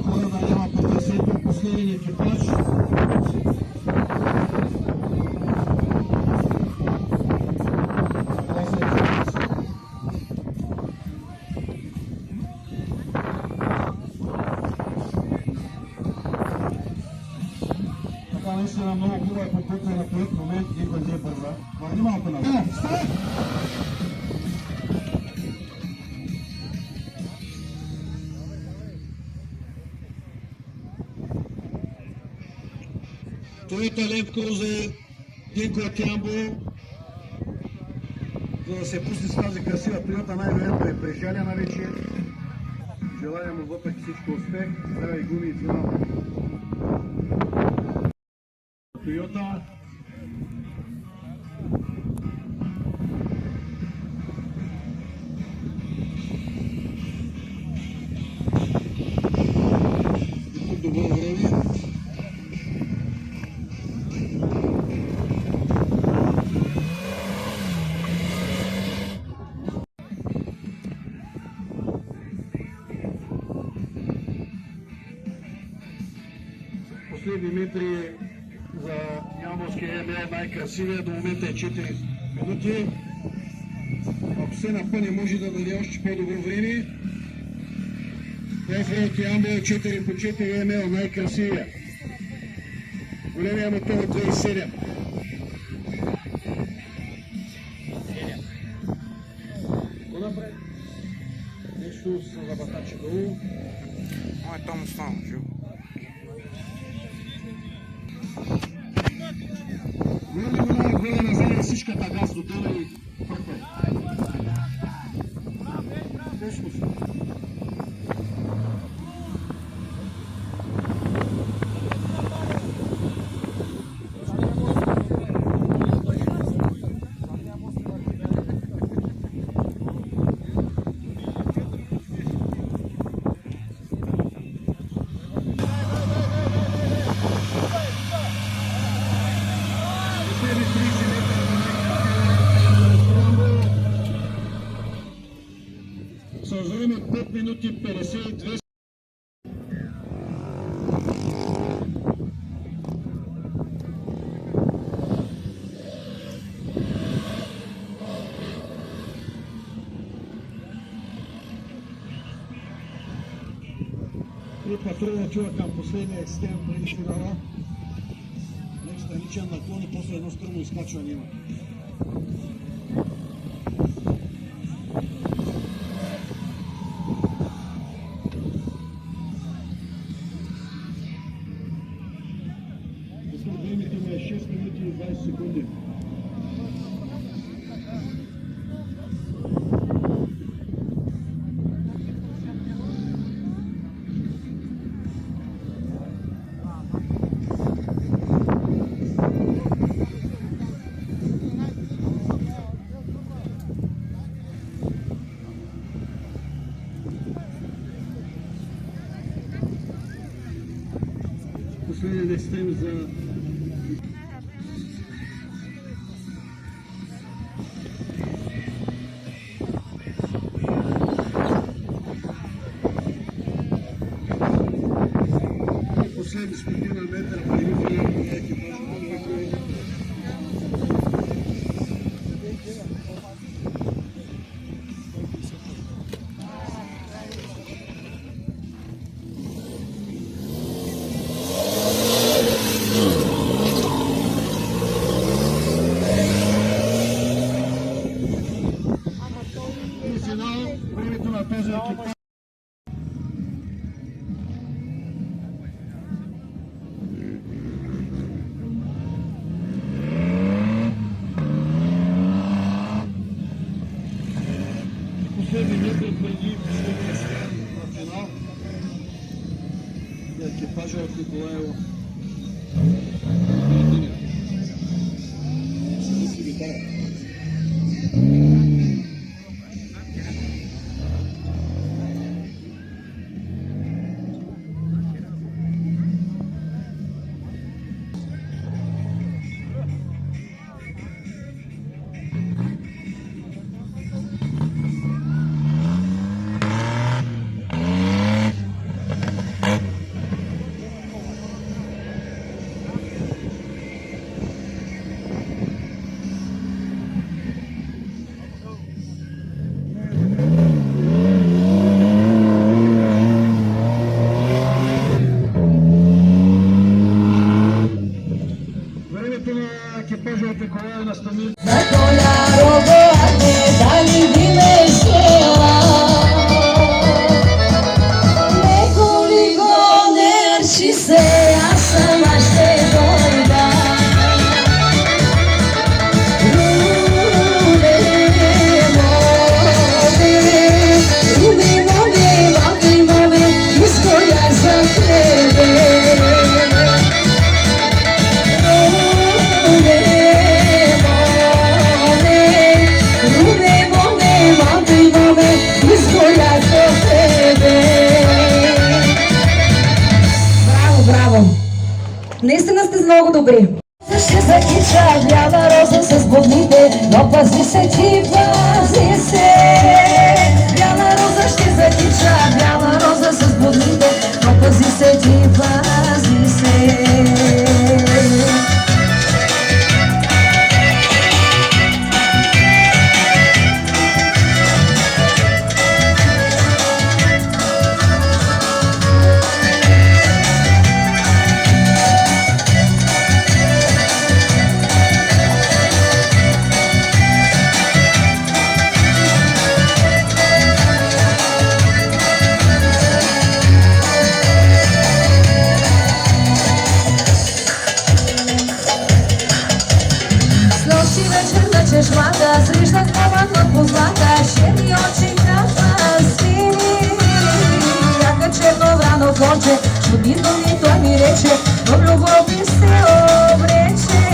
хора да няма по трасето, последен екипаж. Така наистина много хубава е попутна на този момент и бъде бърза. Върни малко на това. Toyota Land Cruiser, Dinko от Ямбол, за да се пусне с тази красива Toyota, най-вероятно е прежалена вече. Желая му въпреки всичко успех, здраве и гуми и финал. Toyota. И тук добро време. Последни метри за Ямболския МЛ, най-красивия, до момента е 4 минути. Ако се напъне, може да даде още по-добро време. Офроуд Ямбол 4 по 4 МЛ, най-красивия. Големия мотор 2.7. Го напред. Нещо с забатача долу. Ой, там остана, живо. Върни го най-горе назад, всичката газ до тъна и пърпай. Нещо си. С време 5 минути 52. И патрула отива към последния екстрем преди финала. Нека страничен наклон и после едно стръмно изкачване има. Времето му е 6 минути и 20 секунди. Последен екстрем за последни стотина метра преди финалния екипаж. И финал, времето на този екипаж. Последни метри преди последния сред на финал. Екипажа от Николаево. Си витара. много добри. Ще закича бяла роза с бубните, но пази се ти, пази се. Бяла роза ще закича, бяла роза с бубните, но пази се ти, пази се. Чешмата, срещнах момък по злата, шери очи кафа сини. Яка черно врано конче, чудито ми той ми рече, в любов ми се обрече.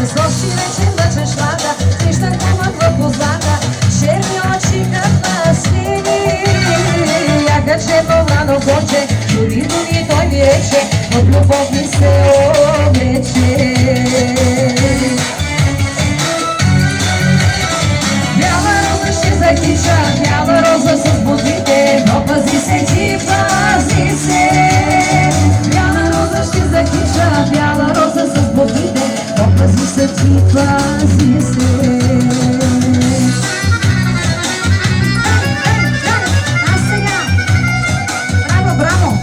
С нощи вечер на чешмата, срещнах момък по злата, шери очи кафа сини. Яка черно врано конче, чудито ми той ми рече, в любов ми се обрече. Закича бяла роза с бузите, но пази се ти, пази се. Бяла роза ще закича, бяла роза с бузите, но пази се ти, пази се. А сега! Браво, браво!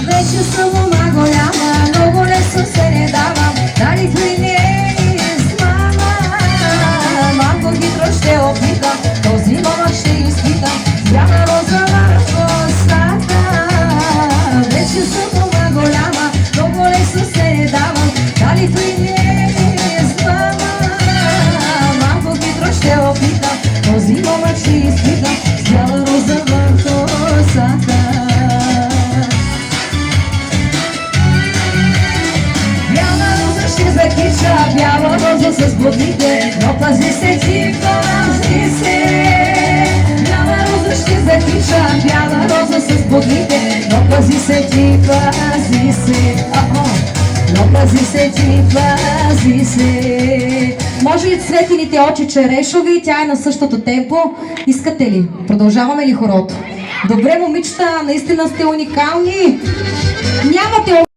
Вече съм ума голяма, много лесно се не давам, дали при не измама. Малко хитро ще опитам, този момък ще изпитам, бяла роза върху устата. Вече съм ума голяма, много лесно се не давам, дали при не измама. Малко хитро ще опитам, този момък ще изпитам, бяла роза върху устата. Закича бяла роза с бубните, но пази се ти, пази се. Бяла роза ще закича, бяла роза с бубните, но пази се ти, пази се. Но пази се ти, пази се. Може и цветените очи черешови, тя е на същото темпо. Искате ли? Продължаваме ли хорото? Добре, момичета, наистина сте уникални. Нямате